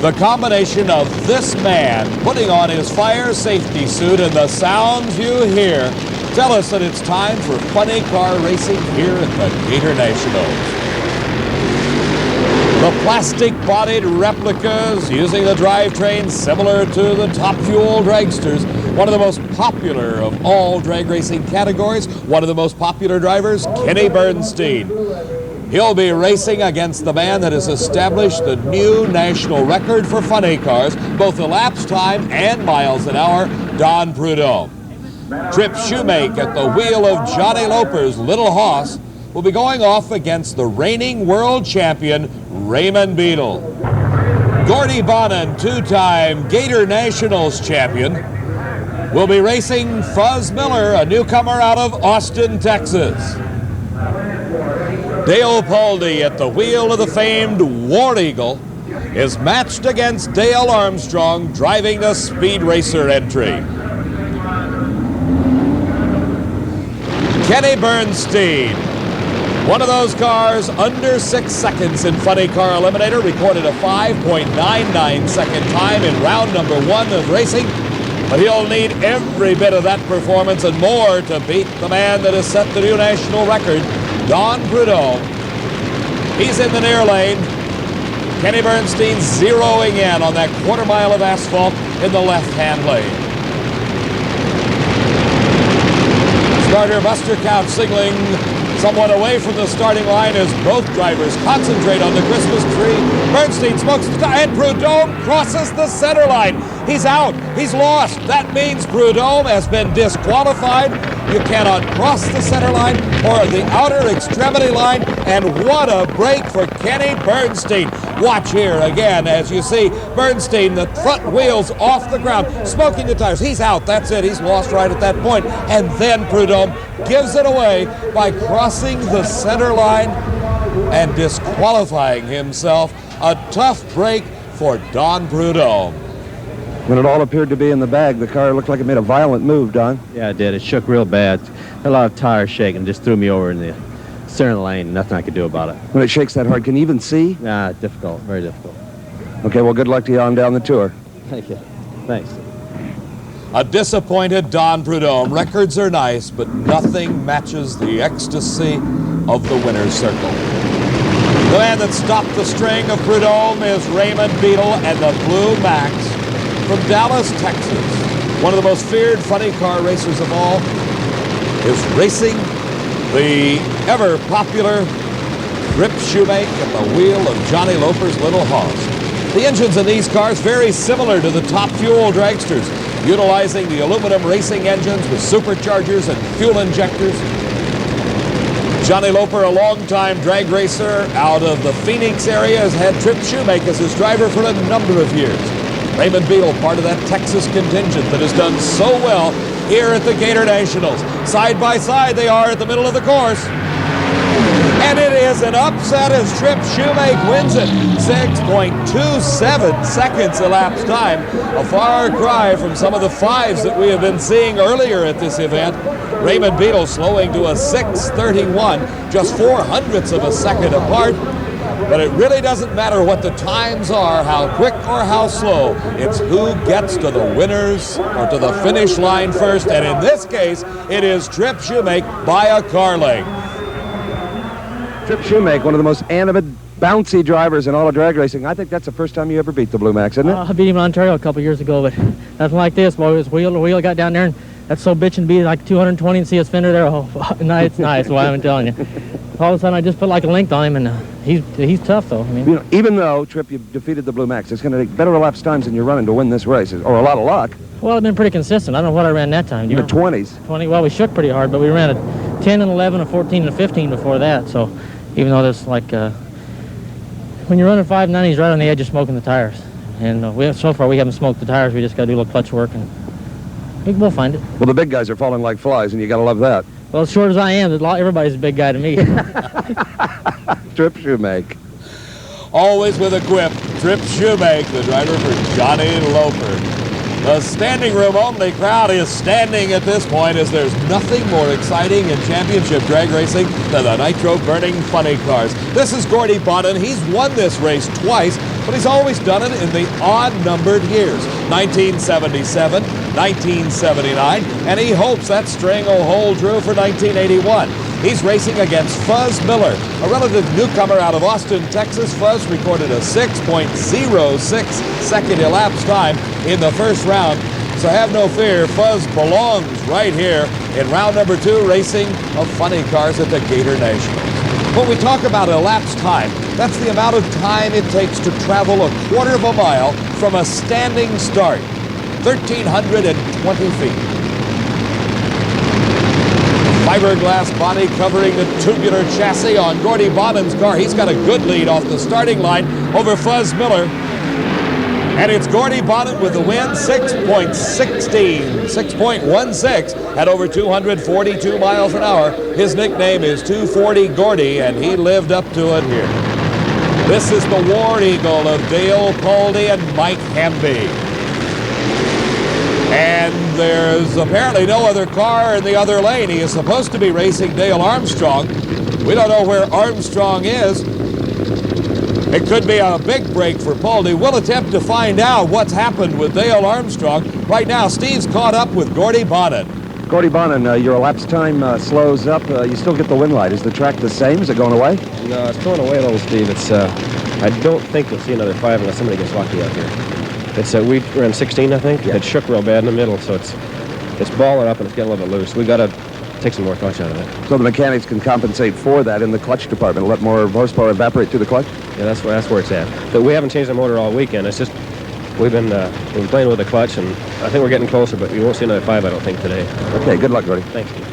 The combination of this man putting on his fire safety suit and the sounds you hear tell us that it's time for funny car racing here at the Gatornationals. The plastic-bodied replicas using the drivetrain similar to the Top Fuel dragsters, one of the most popular of all drag racing categories, one of the most popular drivers, Kenny Bernstein. He'll be racing against the man that has established the new national record for funny cars, both elapsed time and miles an hour, Don Prudhomme. Tripp Shumake at the wheel of Johnny Loper's Little Hoss will be going off against the reigning world champion, Raymond Beadle. Gordie Bonin, two-time Gatornationals champion, will be racing Fuzz Miller, a newcomer out of Austin, Texas. Dale Pulde at the wheel of the famed War Eagle is matched against Dale Armstrong driving the Speed Racer entry. Kenny Bernstein, one of those cars under 6 seconds in Funny Car Eliminator, recorded a 5.99 second time in round number 1 of racing, but he'll need every bit of that performance and more to beat the man that has set the new national record, Don Prudhomme. He's in the near lane. Kenny Bernstein zeroing in on that quarter mile of asphalt in the left-hand lane. Starter Buster Couch signaling somewhat away from the starting line as both drivers concentrate on the Christmas tree. Bernstein smokes the sky, and Prudhomme crosses the center line. He's out. He's lost. That means Prudhomme has been disqualified. You cannot cross the center line or the outer extremity line, and what a break for Kenny Bernstein. Watch here again as you see Bernstein, the front wheels off the ground, smoking the tires. He's out. That's it. He's lost right at that point. And then Prudhomme gives it away by crossing the center line and disqualifying himself. A tough break for Don Prudhomme. When it all appeared to be in the bag, the car looked like it made a violent move, Don. Yeah, it did. It shook real bad. A lot of tire shaking. Just threw me over in the center lane. Nothing I could do about it. When it shakes that hard, can you even see? Nah, difficult. Very difficult. Okay, well, good luck to you on down the tour. Thank you. Thanks. A disappointed Don Prudhomme. Records are nice, but nothing matches the ecstasy of the winner's circle. The man that stopped the string of Prudhomme is Raymond Beadle and the Blue Max from Dallas, Texas. One of the most feared funny car racers of all is racing the ever-popular Tripp Shumake at the wheel of Johnny Loper's Little Hoss. The engines in these cars very similar to the Top Fuel dragsters, utilizing the aluminum racing engines with superchargers and fuel injectors. Johnny Loper, a longtime drag racer out of the Phoenix area, has had Tripp Shumake as his driver for a number of years. Raymond Beadle, part of that Texas contingent that has done so well here at the Gatornationals. Side by side they are at the middle of the course. And it is an upset as Tripp Shumake wins it. 6.27 seconds elapsed time. A far cry from some of the 5s that we have been seeing earlier at this event. Raymond Beadle slowing to a 6:31, just 0.04 of a second apart. But it really doesn't matter what the times are, how quick or how slow. It's who gets to the winners or to the finish line first. And in this case, it is Tripp Shumake by a car length. Tripp Shumake, one of the most animated, bouncy drivers in all of drag racing. I think that's the first time you ever beat the Blue Max, isn't it? I beat him in Ontario a couple years ago, but nothing like this. Boy, it was wheel to wheel. Got down there, and that's so bitchin' beat like 220 and see his fender there. Oh, it's nice. Why I'm telling you. All of a sudden, I just put like a length on him, and he's tough, though. I mean, you know, even though, Tripp, you defeated the Blue Max, it's going to take better elapsed times than you're running to win this race, or a lot of luck. Well, I've been pretty consistent. I don't know what I ran that time. In the 20s. 20. Well, we shook pretty hard, but we ran a 10 and 11, a 14 and a 15 before that. So even though there's like, when you're running 5.90, he's right on the edge of smoking the tires. And so far we haven't smoked the tires. We just got to do a little clutch work, and we'll find it. Well, the big guys are falling like flies, and you got to love that. Well, as short as I am, everybody's a big guy to me. Tripp Shumake. Always with a quip, Tripp Shumake, the driver for Johnny Loper. The standing room only crowd is standing at this point, as there's nothing more exciting in championship drag racing than the nitro burning funny cars. This is Gordie Bonin. He's won this race twice. but he's always done it in the odd-numbered years, 1977, 1979, and he hopes that string will hold true for 1981. He's racing against Fuzz Miller, a relative newcomer out of Austin, Texas. Fuzz recorded a 6.06 second elapsed time in the first round. So have no fear, Fuzz belongs right here in round number 2, racing of funny cars at the Gatornationals. When we talk about elapsed time, that's the amount of time it takes to travel a quarter of a mile from a standing start, 1,320 feet. Fiberglass body covering the tubular chassis on Gordie Bonin's car. He's got a good lead off the starting line over Fuzz Miller. And it's Gordie Bonin with the win, 6.16 at over 242 miles an hour. His nickname is 240 Gordie, and he lived up to it here. This is the War Eagle of Dale Pulde and Mike Hamby. And there's apparently no other car in the other lane. He is supposed to be racing Dale Armstrong. We don't know where Armstrong is. It could be a big break for Pulde. We'll attempt to find out what's happened with Dale Armstrong. Right now, Steve's caught up with Gordie Bonin. Gordie Bonin, your elapsed time slows up. You still get the win light. Is the track the same? Is it going away? No, it's going away a little, Steve. It's I don't think we'll see another 5 unless somebody gets lucky out here. It's we ran 16, I think. Yeah. It shook real bad in the middle, so it's balling up and it's getting a little bit loose. We got to take some more clutch out of it. So the mechanics can compensate for that in the clutch department, let more horsepower evaporate through the clutch? Yeah, that's where it's at. But we haven't changed the motor all weekend. It's just we've been playing with the clutch, and I think we're getting closer, but we won't see another 5, I don't think, today. Okay, good luck, Gordie. Thanks, Steve.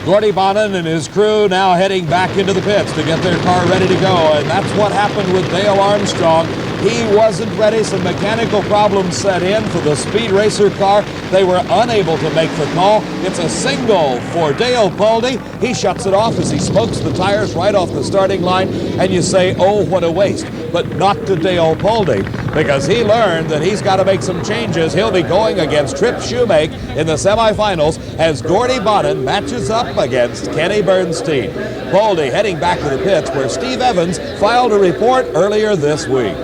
Gordie Bonin and his crew now heading back into the pits to get their car ready to go, and that's what happened with Dale Armstrong. He wasn't ready. Some mechanical problems set in for the Speed Racer car. They were unable to make the call. It's a single for Dale Pulde. He shuts it off as he smokes the tires right off the starting line, and you say, oh, what a waste. But not to Dale Pulde, because he learned that he's got to make some changes. He'll be going against Tripp Shumake in the semifinals as Gordie Bonin matches up against Kenny Bernstein. Pulde heading back to the pits where Steve Evans filed a report earlier this week.